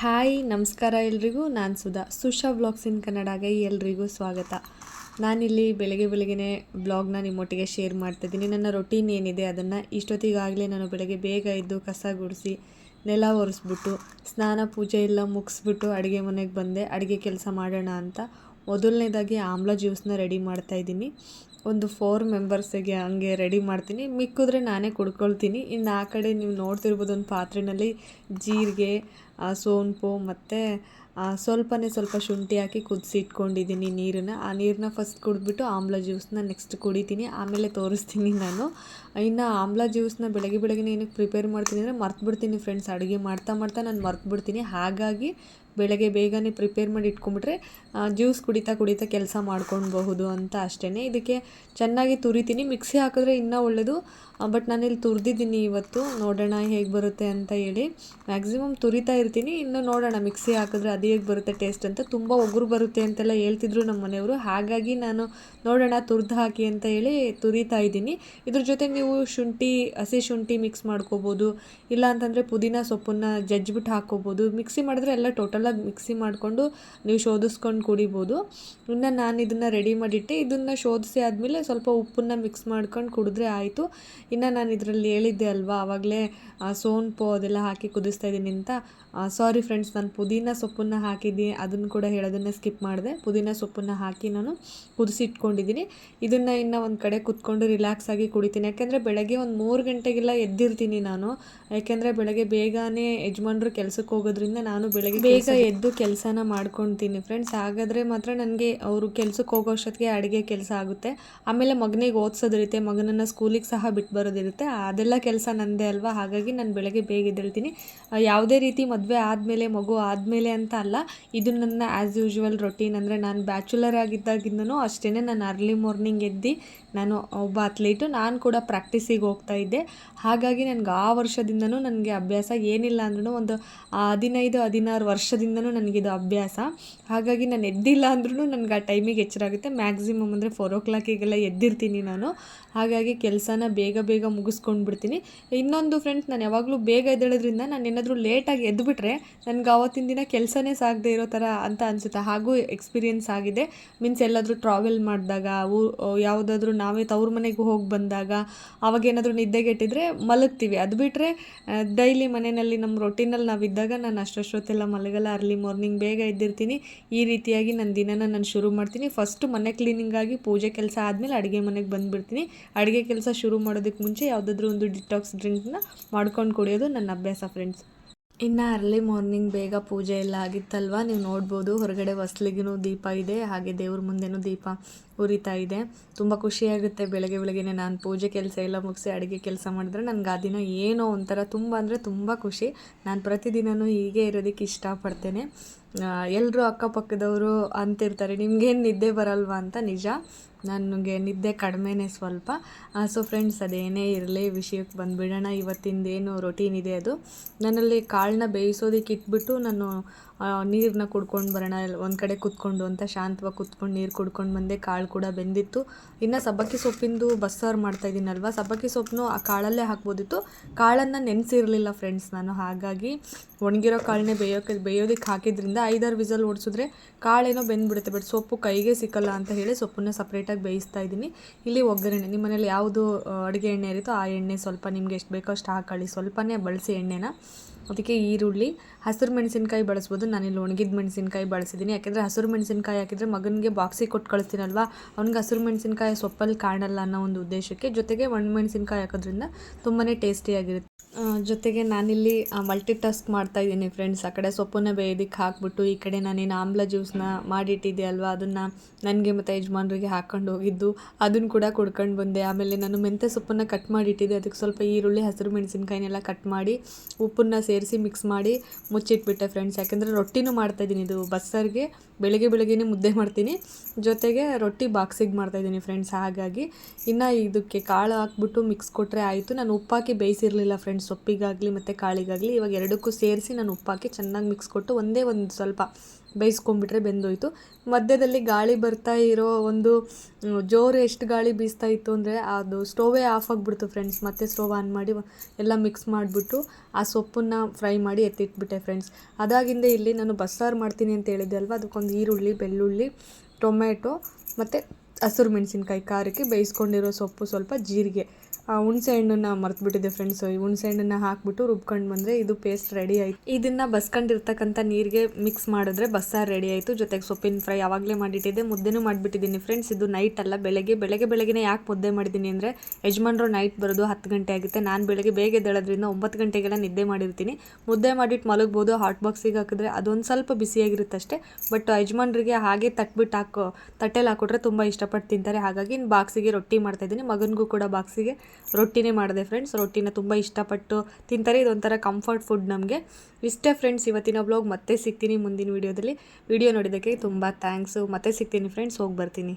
Hi ನಮಸ್ಕಾರ ಎಲ್ರಿಗೂ. ನಾನು ಸುಶಾ ವ್ಲಾಗ್ಸ್ ಇನ್ ಕನ್ನಡಗೆ ಎಲ್ರಿಗೂ ಸ್ವಾಗತ. ನಾನಿಲ್ಲಿ ಬೆಳಗ್ಗೆನೇ ವ್ಲಾಗ್ನ ನಿಮ್ಮೊಟ್ಟಿಗೆ ಶೇರ್ ಮಾಡ್ತಾಯಿದ್ದೀನಿ. ನನ್ನ ರೊಟೀನ್ ಏನಿದೆ ಅದನ್ನು ಇಷ್ಟೊತ್ತಿಗಾಗಲೇ ನಾನು ಬೆಳಗ್ಗೆ ಬೇಗ ಎದ್ದು ಕಸ ಗುಡಿಸಿ ನೆಲ ಒರೆಸ್ಬಿಟ್ಟು ಸ್ನಾನ ಪೂಜೆ ಎಲ್ಲ ಮುಗಿಸ್ಬಿಟ್ಟು ಅಡುಗೆ ಮನೆಗೆ ಬಂದೆ. ಅಡುಗೆ ಕೆಲಸ ಮಾಡೋಣ ಅಂತ ಮೊದಲನೇದಾಗಿ ಆಮ್ಲ ಜ್ಯೂಸನ್ನ ರೆಡಿ ಮಾಡ್ತಾಯಿದ್ದೀನಿ. ಒಂದು 4 ಮೆಂಬರ್ಸಿಗೆ ಹಂಗೆ ರೆಡಿ ಮಾಡ್ತೀನಿ, ಮಿಕ್ಕಿದ್ರೆ ನಾನೇ ಕುಡ್ಕೊಳ್ತೀನಿ. ಇನ್ನು ಆ ಕಡೆ ನೀವು ನೋಡ್ತಿರ್ಬೋದು, ಒಂದು ಪಾತ್ರೆಯಲ್ಲಿ ಜೀರಿಗೆ, ಸೋಂಪು ಮತ್ತು ಸ್ವಲ್ಪ ಶುಂಠಿ ಹಾಕಿ ಕುದಿಸಿ ಇಟ್ಕೊಂಡಿದ್ದೀನಿ ನೀರನ್ನು. ಆ ನೀರನ್ನ ಫಸ್ಟ್ ಕುಡಿದ್ಬಿಟ್ಟು ಆಮ್ಲ ಜ್ಯೂಸನ್ನ ನೆಕ್ಸ್ಟ್ ಕುಡಿತೀನಿ, ಆಮೇಲೆ ತೋರಿಸ್ತೀನಿ ನಾನು. ಇನ್ನು ಆಮ್ಲ ಜ್ಯೂಸನ್ನ ಬೆಳಗ್ಗೆ ಏನಕ್ಕೆ ಪ್ರಿಪೇರ್ ಮಾಡ್ತೀನಿ ಅಂದರೆ ಮರ್ತುಬಿಡ್ತೀನಿ ಫ್ರೆಂಡ್ಸ್. ಅಡುಗೆ ಮಾಡ್ತಾ ನಾನು ಮರ್ತುಬಿಡ್ತೀನಿ. ಹಾಗಾಗಿ ಬೆಳಗ್ಗೆ ಬೇಗನೆ ಪ್ರಿಪೇರ್ ಮಾಡಿ ಇಟ್ಕೊಂಡ್ಬಿಟ್ರೆ ಜ್ಯೂಸ್ ಕುಡಿತಾ ಕೆಲಸ ಮಾಡ್ಕೊಳ್ಬಹುದು ಅಂತ ಅಷ್ಟೇ. ಇದಕ್ಕೆ ಚೆನ್ನಾಗಿ ತುರಿತೀನಿ. ಮಿಕ್ಸಿ ಹಾಕಿದ್ರೆ ಇನ್ನೂ ಒಳ್ಳೆಯದು, ಬಟ್ ನಾನಿಲ್ಲಿ ತುರಿದಿದ್ದೀನಿ ಇವತ್ತು. ನೋಡೋಣ ಹೇಗೆ ಬರುತ್ತೆ ಅಂತ ಹೇಳಿ ಮ್ಯಾಕ್ಸಿಮಮ್ ತುರಿತಾ ಇರ್ತೀನಿ. ಇನ್ನು ನೋಡೋಣ ಮಿಕ್ಸಿ ಹಾಕಿದ್ರೆ ಅದು ಹೇಗೆ ಬರುತ್ತೆ ಟೇಸ್ಟ್ ಅಂತ. ತುಂಬ ಒಗ್ರು ಬರುತ್ತೆ ಅಂತೆಲ್ಲ ಹೇಳ್ತಿದ್ರು ನಮ್ಮ ಮನೆಯವರು. ಹಾಗಾಗಿ ನಾನು ನೋಡೋಣ ತುರಿದು ಹಾಕಿ ಅಂತ ಹೇಳಿ ತುರಿತಾ ಇದ್ದೀನಿ. ಇದ್ರ ಜೊತೆ ನೀವು ಹಸಿ ಶುಂಠಿ ಮಿಕ್ಸ್ ಮಾಡ್ಕೋಬೋದು, ಇಲ್ಲ ಅಂತಂದರೆ ಪುದೀನ ಸೊಪ್ಪನ್ನು ಜಜ್ಜಿಬಿಟ್ಟು ಹಾಕ್ಕೋಬೋದು. ಮಿಕ್ಸಿ ಮಾಡಿದ್ರೆ ಎಲ್ಲ ಟೋಟಲಾಗಿ ಮಿಕ್ಸಿ ಮಾಡಿಕೊಂಡು ನೀವು ಶೋಧಿಸ್ಕೊಂಡು ಕುಡಿಬೋದು. ಇನ್ನು ನಾನು ಇದನ್ನು ರೆಡಿ ಮಾಡಿಟ್ಟೆ. ಇದನ್ನು ಶೋಧಿಸಿ ಆದಮೇಲೆ ಸ್ವಲ್ಪ ಉಪ್ಪನ್ನು ಮಿಕ್ಸ್ ಮಾಡ್ಕೊಂಡು ಕುಡಿದ್ರೆ ಆಯಿತು. ಇನ್ನು ನಾನು ಇದರಲ್ಲಿ ಹೇಳಿದ್ದೆ ಅಲ್ವಾ ಆವಾಗಲೇ ಸೋಂಪು ಅದೆಲ್ಲ ಹಾಕಿ ಕುದಿಸ್ತಾ ಇದ್ದೀನಿ ಅಂತ. ಸಾರಿ ಫ್ರೆಂಡ್ಸ್, ನಾನು ಪುದೀನ ಸೊಪ್ಪನ್ನು ಹಾಕಿದ್ದೀನಿ, ಅದನ್ನು ಕೂಡ ಹೇಳೋದನ್ನು ಸ್ಕಿಪ್ ಮಾಡಿದೆ. ಪುದೀನ ಸೊಪ್ಪನ್ನು ಹಾಕಿ ನಾನು ಕುದಿಸಿ ಇಟ್ಕೊಂಡಿದ್ದೀನಿ. ಇದನ್ನು ಇನ್ನು ಒಂದು ಕಡೆ ಕುತ್ಕೊಂಡು ರಿಲ್ಯಾಕ್ಸ್ ಆಗಿ ಕುಡಿತೀನಿ. ಯಾಕೆಂದರೆ ಬೆಳಗ್ಗೆ ಒಂದು 3 ಗಂಟೆಗೆಲ್ಲ ಎದ್ದಿರ್ತೀನಿ ನಾನು. ಯಾಕೆಂದರೆ ಬೆಳಗ್ಗೆ ಬೇಗನೆ ಯಜಮಾನ್ರು ಕೆಲಸಕ್ಕೆ ಹೋಗೋದ್ರಿಂದ ನಾನು ಬೆಳಗ್ಗೆ ಬೇಗ ಎದ್ದು ಕೆಲಸನ ಮಾಡ್ಕೊತೀನಿ ಫ್ರೆಂಡ್ಸ್. ಹಾಗಾದರೆ ಮಾತ್ರ ನನಗೆ ಅವರು ಕೆಲಸಕ್ಕೆ ಹೋಗೋ ಅಷ್ಟೊತ್ತಿಗೆ ಅಡುಗೆ ಕೆಲಸ ಆಗುತ್ತೆ. ಆಮೇಲೆ ಮಗನಿಗೆ ಓದಿಸೋದಿರುತ್ತೆ, ಮಗನನ್ನು ಸ್ಕೂಲಿಗೆ ಸಹ ಬಿಟ್ಟು ಬರೋದಿರುತ್ತೆ. ಅದೆಲ್ಲ ಕೆಲಸ ನನ್ನದೇ ಅಲ್ವಾ. ಹಾಗಾಗಿ ನಾನು ಬೆಳಗ್ಗೆ ಬೇಗ ಎದ್ದೇಳ್ತೀನಿ. ಯಾವುದೇ ರೀತಿ ಮದುವೆ ಆದಮೇಲೆ ಮಗು ಆದಮೇಲೆ ಅಂತ ಅಲ್ಲ, ಇದು ನನ್ನ ಆ್ಯಸ್ ಯೂಶ್ವಲ್ ರೊಟೀನ್. ಅಂದರೆ ನಾನು ಬ್ಯಾಚುಲರ್ ಆಗಿದ್ದಾಗಿಂದನೂ ಅಷ್ಟೇ. ನಾನು ಅರ್ಲಿ ಮಾರ್ನಿಂಗ್ ಎದ್ದು ನಾನು ಒಬ್ಬ ಅಥ್ಲೀಟು, ನಾನು ಕೂಡ ಪ್ರಾಕ್ಟೀಸಿಗೆ ಹೋಗ್ತಾ ಇದ್ದೆ. ಹಾಗಾಗಿ ನನಗೆ ಆ ವರ್ಷದಿಂದನೂ ನನಗೆ ಅಭ್ಯಾಸ. ಏನಿಲ್ಲ ಅಂದ್ರೂ ಒಂದು 15-16 ವರ್ಷದಿಂದನೂ ನನಗಿದು ಅಭ್ಯಾಸ. ಹಾಗಾಗಿ ನಾನು ಎದ್ದಿಲ್ಲ ಅಂದ್ರೂ ನನಗೆ ಆ ಟೈಮಿಗೆ ಎಚ್ಚರ ಆಗುತ್ತೆ. ಮ್ಯಾಕ್ಸಿಮಮ್ ಅಂದರೆ 4 o'clockಗೆಲ್ಲ ಎದ್ದಿರ್ತೀನಿ ನಾನು. ಹಾಗಾಗಿ ಕೆಲಸನ ಬೇಗ ಮುಗಿಸ್ಕೊಂಡು ಬಿಡ್ತೀನಿ. ಇನ್ನೊಂದು ಫ್ರೆಂಡ್ಸ್, ನಾನು ಯಾವಾಗಲೂ ಬೇಗ ಎದ್ದೇಳೋದ್ರಿಂದ ನಾನು ಏನಾದರೂ ಲೇಟಾಗಿ ಎದ್ದುಬಿಟ್ರೆ ನನಗೆ ಆವತ್ತಿನ ದಿನ ಕೆಲಸನೇ ಸಾಗದೇ ಇರೋ ಥರ ಅಂತ ಅನಿಸುತ್ತೆ. ಹಾಗೂ ಎಕ್ಸ್ಪೀರಿಯೆನ್ಸ್ ಆಗಿದೆ. ಮೀನ್ಸ್ ಎಲ್ಲಾದರೂ ಟ್ರಾವೆಲ್ ಮಾಡಿದಾಗ, ಯಾವುದಾದ್ರೂ ನಾವೇ ತವ್ರ ಮನೆಗೆ ಹೋಗಿ ಬಂದಾಗ ಅವಾಗೇನಾದರೂ ನಿದ್ದೆಗೆಟ್ಟಿದ್ರೆ ಮಲಗ್ತೀವಿ. ಅದು ಬಿಟ್ಟರೆ ಡೈಲಿ ಮನೆಯಲ್ಲಿ ನಮ್ಮ ರೊಟೀನಲ್ಲಿ ನಾವಿದ್ದಾಗ ನಾನು ಅಷ್ಟೊತ್ತೆಲ್ಲ ಮಲಗಲ್ಲ. ಅರ್ಲಿ ಮಾರ್ನಿಂಗ್ ಬೇಗ ಎದ್ದಿರ್ತೀನಿ. ಈ ರೀತಿಯಾಗಿ ನನ್ನ ದಿನನ ನಾನು ಶುರು ಮಾಡ್ತೀನಿ. ಫಸ್ಟು ಮನೆ ಕ್ಲೀನಿಂಗಾಗಿ ಪೂಜೆ ಕೆಲಸ ಆದಮೇಲೆ ಅಡುಗೆ ಮನೆಗೆ ಬಂದುಬಿಡ್ತೀನಿ. ಅಡುಗೆ ಕೆಲಸ ಶುರು ಮಾಡೋದಕ್ಕೆ ಮುಂಚೆ ಯಾವುದಾದ್ರೂ ಒಂದು ಡಿಟಾಕ್ಸ್ ಡ್ರಿಂಕ್ನ ಮಾಡ್ಕೊಂಡು ಕುಡಿಯೋದು ನನ್ನ ಅಭ್ಯಾಸ ಫ್ರೆಂಡ್ಸ್. ಇನ್ನು ಅರ್ಲಿ ಮಾರ್ನಿಂಗ್ ಬೇಗ ಪೂಜೆ ಎಲ್ಲ ಆಗಿತ್ತಲ್ವ, ನೀವು ನೋಡ್ಬೋದು ಹೊರಗಡೆ ಹೊಸ್ಲಿಗೂ ದೀಪ ಇದೆ, ಹಾಗೆ ದೇವ್ರ ಮುಂದೆನೂ ದೀಪ ಉರಿತಾ ಇದೆ. ತುಂಬ ಖುಷಿಯಾಗುತ್ತೆ ಬೆಳಗ್ಗೆನೇ ನಾನು ಪೂಜೆ ಕೆಲಸ ಎಲ್ಲ ಮುಗಿಸಿ ಅಡುಗೆ ಕೆಲಸ ಮಾಡಿದ್ರೆ ನನಗೆ ಆ ದಿನ ಏನೋ ಒಂಥರ ತುಂಬ ಅಂದರೆ ತುಂಬ ಖುಷಿ. ನಾನು ಪ್ರತಿದಿನವೂ ಹೀಗೆ ಇರೋದಕ್ಕೆ ಇಷ್ಟಪಡ್ತೇನೆ. ಎಲ್ಲರೂ ಅಕ್ಕಪಕ್ಕದವರು ಅಂತಿರ್ತಾರೆ, ನಿಮಗೇನು ನಿದ್ದೆ ಬರಲ್ವಾ ಅಂತ. ನಿಜ, ನನಗೆ ನಿದ್ದೆ ಕಡಿಮೆನೇ ಸ್ವಲ್ಪ. ಸೊ ಫ್ರೆಂಡ್ಸ್, ಅದೇನೇ ಇರಲಿ ವಿಷಯಕ್ಕೆ ಬಂದುಬಿಡೋಣ. ಇವತ್ತಿಂದೇನು ರೊಟೀನ್ ಇದೆ ಅದು. ನನ್ನಲ್ಲಿ ಕಾಳನ್ನ ಬೇಯಿಸೋದಕ್ಕೆ ಇಟ್ಬಿಟ್ಟು ನಾನು ನೀರನ್ನ ಕುಡ್ಕೊಂಡು ಬರೋಣ ಒಂದು ಕಡೆ ಕುತ್ಕೊಂಡು ಅಂತ ಶಾಂತವಾಗಿ ಕುತ್ಕೊಂಡು ನೀರು ಕುಡ್ಕೊಂಡು ಬಂದೆ. ಕಾಳು ಕೂಡ ಬೆಂದಿತ್ತು. ಇನ್ನು ಸಬ್ಬಕ್ಕಿ ಸೊಪ್ಪಿಂದು ಬಸ್ಸಾರು ಮಾಡ್ತಾಯಿದ್ದೀನಲ್ವ, ಸಬ್ಬಕ್ಕಿ ಸೊಪ್ಪನ್ನು ಆ ಕಾಳಲ್ಲೇ ಹಾಕ್ಬೋದಿತ್ತು. ಕಾಳನ್ನು ನೆನೆಸಿರಲಿಲ್ಲ ಫ್ರೆಂಡ್ಸ್ ನಾನು. ಹಾಗಾಗಿ ಒಣಗಿರೋ ಕಾಳನ್ನೇ ಬೇಯೋದಕ್ಕೆ ಹಾಕಿದ್ರಿಂದ 5-6 ವಿಸಲ್ ಓಡಿಸಿದ್ರೆ ಕಾಳೇನೋ ಬೆಂದ್ಬಿಡುತ್ತೆ. ಬಟ್ ಸೊಪ್ಪು ಕೈಗೆ ಸಿಕ್ಕಲ್ಲ ಅಂತ ಹೇಳಿ ಸೊಪ್ಪನ್ನು ಸಪ್ರೇಟಾಗಿ ಬೇಯಿಸ್ತಾ ಇದ್ದೀನಿ. ಇಲ್ಲಿ ಒಗ್ಗರಣೆ, ನಿಮ್ಮ ಮನೇಲಿ ಯಾವುದು ಅಡುಗೆ ಎಣ್ಣೆ ಇರುತ್ತೋ ಆ ಎಣ್ಣೆ ಸ್ವಲ್ಪ ನಿಮ್ಗೆ ಎಷ್ಟು ಬೇಕೋ ಅಷ್ಟು ಹಾಕೊಳ್ಳಿ. ಸ್ವಲ್ಪನೇ ಬಳಸಿ ಎಣ್ಣೆನ. ಅದಕ್ಕೆ ಈರುಳ್ಳಿ, ಹಸಿರು ಮೆಣಸಿನ್ಕಾಯಿ ಬಳಸ್ಬೋದು. ನಾನಿಲ್ಲಿ ಒಣಗಿದ ಮೆಣಸಿನ್ಕಾಯಿ ಬಳಸಿದ್ದೀನಿ. ಯಾಕೆಂದರೆ ಹಸಿರು ಮೆಣಸಿನ್ಕಾಯಿ ಹಾಕಿದರೆ ಮಗನಿಗೆ ಬಾಕ್ಸಿಗೆ ಕೊಟ್ಟು ಕಳಿಸ್ತೀನಲ್ವ, ಅವ್ನಿಗೆ ಹಸಿರು ಮೆಣಸಿನ್ಕಾಯಿ ಸೊಪ್ಪಲ್ಲಿ ಕಾಣಲ್ಲ ಅನ್ನೋ ಒಂದು ಉದ್ದೇಶಕ್ಕೆ. ಜೊತೆಗೆ ಒಣಮೆಣಸಿನ್ಕಾಯಿ ಹಾಕೋದ್ರಿಂದ ತುಂಬಾ ಟೇಸ್ಟಿಯಾಗಿರುತ್ತೆ. ಜೊತೆಗೆ ನಾನಿಲ್ಲಿ ಮಲ್ಟಿ ಟಾಸ್ಕ್ ಮಾಡ್ತಾಯಿದ್ದೀನಿ ಫ್ರೆಂಡ್ಸ್. ಆ ಕಡೆ ಸೊಪ್ಪನ್ನು ಬೇಯೋದಕ್ಕೆ ಹಾಕ್ಬಿಟ್ಟು ಈ ಕಡೆ ನಾನೇನು ಆಮ್ಲ ಜ್ಯೂಸನ್ನ ಮಾಡಿಟ್ಟಿದ್ದೆ ಅಲ್ವಾ, ಅದನ್ನು ನನಗೆ ಮತ್ತು ಯಜಮಾನ್ರಿಗೆ ಹಾಕ್ಕೊಂಡು ಹೋಗಿದ್ದು ಅದನ್ನು ಕೂಡ ಕುಡ್ಕೊಂಡು ಬಂದೆ. ಆಮೇಲೆ ನಾನು ಮೆಂತ್ಯ ಸೊಪ್ಪನ್ನು ಕಟ್ ಮಾಡಿಟ್ಟಿದ್ದೆ, ಅದಕ್ಕೆ ಸ್ವಲ್ಪ ಈರುಳ್ಳಿ, ಹಸಿರು ಮೆಣಸಿನ್ಕಾಯಿನೆಲ್ಲ ಕಟ್ ಮಾಡಿ ಉಪ್ಪನ್ನು ಸೇರಿಸಿ ಮಿಕ್ಸ್ ಮಾಡಿ ಮುಚ್ಚಿಟ್ಬಿಟ್ಟೆ ಫ್ರೆಂಡ್ಸ್. ಯಾಕೆಂದರೆ ರೊಟ್ಟಿನೂ ಮಾಡ್ತಾಯಿದ್ದೀನಿ. ಇದು ಬಸ್ಸಾರಿಗೆ ಬೆಳಗ್ಗೆನೇ ಮುದ್ದೆ ಮಾಡ್ತೀನಿ, ಜೊತೆಗೆ ರೊಟ್ಟಿ ಬಾಕ್ಸಿಗೆ ಮಾಡ್ತಾಯಿದ್ದೀನಿ ಫ್ರೆಂಡ್ಸ್. ಹಾಗಾಗಿ ಇನ್ನು ಇದಕ್ಕೆ ಕಾಳು ಹಾಕ್ಬಿಟ್ಟು ಮಿಕ್ಸ್ ಕೊಟ್ಟರೆ ಆಯಿತು. ನಾನು ಉಪ್ಪಾಕಿ ಬೇಯಿಸಿರಲಿಲ್ಲ ಫ್ರೆಂಡ್ಸ್, ಸೊಪ್ಪಿಗಾಗಲಿ ಮತ್ತು ಕಾಳಿಗಾಗಲಿ. ಇವಾಗ ಎರಡಕ್ಕೂ ಸೇರಿಸಿ ನಾನು ಉಪ್ಪಾಕಿ ಚೆನ್ನಾಗಿ ಮಿಕ್ಸ್ ಕೊಟ್ಟು ಒಂದೇ ಒಂದು ಸ್ವಲ್ಪ ಬೇಯಿಸ್ಕೊಂಡ್ಬಿಟ್ರೆ ಬೆಂದೋಯ್ತು. ಮಧ್ಯದಲ್ಲಿ ಗಾಳಿ ಬರ್ತಾ ಇರೋ ಒಂದು ಜೋರು ಎಷ್ಟು ಗಾಳಿ ಬೀಸ್ತಾ ಇತ್ತು ಅಂದರೆ ಅದು ಸ್ಟೋವೇ ಆಫ್ ಆಗಿಬಿಡ್ತು ಫ್ರೆಂಡ್ಸ್. ಮತ್ತೆ ಸ್ಟೋವ್ ಆನ್ ಮಾಡಿ ಎಲ್ಲ ಮಿಕ್ಸ್ ಮಾಡಿಬಿಟ್ಟು ಆ ಸೊಪ್ಪನ್ನು ಫ್ರೈ ಮಾಡಿ ಎತ್ತಿಟ್ಬಿಟ್ಟೆ ಫ್ರೆಂಡ್ಸ್. ಅದಾಗಿಂದ ಇಲ್ಲಿ ನಾನು ಬಸ್ಸಾರು ಮಾಡ್ತೀನಿ ಅಂತ ಹೇಳಿದ್ದೆ ಅಲ್ವಾ, ಅದಕ್ಕೊಂದು ಈರುಳ್ಳಿ, ಬೆಳ್ಳುಳ್ಳಿ, ಟೊಮೆಟೊ ಮತ್ತು ಹಸಿರು ಮೆಣಸಿನ್ಕಾಯಿ ಖಾರಕ್ಕೆ ಬೇಯಿಸ್ಕೊಂಡಿರೋ ಸೊಪ್ಪು, ಸ್ವಲ್ಪ ಜೀರಿಗೆ, ಹುಣಸೆ ಹಣ್ಣನ್ನು ಮರೆತುಬಿಟ್ಟಿದ್ದೆ ಫ್ರೆಂಡ್ಸ್. ಈ ಹುಣಸೆ ಹಣ್ಣನ್ನು ಹಾಕ್ಬಿಟ್ಟು ರುಬ್ಕೊಂಡು ಬಂದರೆ ಇದು ಪೇಸ್ಟ್ ರೆಡಿ ಆಯಿತು. ಇದನ್ನು ಬಸ್ಕೊಂಡಿರ್ತಕ್ಕಂಥ ನೀರಿಗೆ ಮಿಕ್ಸ್ ಮಾಡಿದ್ರೆ ಬಸ್ಸಾರು ರೆಡಿ ಆಯಿತು. ಜೊತೆಗೆ ಸೊಪ್ಪಿನ ಫ್ರೈ ಆವಾಗಲೇ ಮಾಡಿಟ್ಟಿದ್ದೆ, ಮುದ್ದೆನೂ ಮಾಡಿಬಿಟ್ಟಿದ್ದೀನಿ ಫ್ರೆಂಡ್ಸ್. ಇದು ನೈಟ್ ಅಲ್ಲ, ಬೆಳಗ್ಗೆನೇ ಯಾಕೆ ಮುದ್ದೆ ಮಾಡಿದ್ದೀನಿ ಅಂದರೆ ಯಜಮಾನ್ರು ನೈಟ್ ಬರೋದು 10 ಗಂಟೆ ಆಗುತ್ತೆ. ನಾನು ಬೆಳಗ್ಗೆ ಬೇಗ ಎದ್ದೇಳೋದ್ರಿಂದ 9 ಗಂಟೆಗೆಲ್ಲ ನಿದ್ದೆ ಮಾಡಿರ್ತೀನಿ. ಮುದ್ದೆ ಮಾಡಿಟ್ಟು ಮಲಗ್ಬೋದು, ಹಾಟ್ ಬಾಕ್ಸಿಗೆ ಹಾಕಿದ್ರೆ ಅದೊಂದು ಸ್ವಲ್ಪ ಬಿಸಿಯಾಗಿರುತ್ತೆ ಅಷ್ಟೇ. ಬಟ್ ಯಜಮಾನ್ರಿಗೆ ಹಾಗೆ ತಟ್ಟೆಲಿ ಹಾಕಿಟ್ರೆ ತುಂಬ ಇಷ್ಟಪಟ್ಟು ತಿಂತಾರೆ. ಹಾಗಾಗಿ ಬಾಕ್ಸಿಗೆ ರೊಟ್ಟಿ ಮಾಡ್ತಾಯಿದ್ದೀನಿ. ಮಗನಿಗೂ ಕೂಡ ಬಾಕ್ಸಿಗೆ ರೊಟ್ಟಿನೇ ಮಾಡಿದೆ ಫ್ರೆಂಡ್ಸ್. ರೊಟ್ಟಿನ ತುಂಬ ಇಷ್ಟಪಟ್ಟು ತಿಂತಾರೆ. ಇದೊಂಥರ ಕಂಫರ್ಟ್ ಫುಡ್ ನಮಗೆ. ಇಷ್ಟೇ ಫ್ರೆಂಡ್ಸ್ ಇವತ್ತಿನ ಬ್ಲಾಗ್. ಮತ್ತೆ ಸಿಗ್ತೀನಿ ಮುಂದಿನ ವೀಡಿಯೋದಲ್ಲಿ. ವಿಡಿಯೋ ನೋಡಿದ್ದಕ್ಕೆ ತುಂಬ ಥ್ಯಾಂಕ್ಸು. ಮತ್ತೆ ಸಿಗ್ತೀನಿ ಫ್ರೆಂಡ್ಸ್, ಹೋಗಿ ಬರ್ತೀನಿ.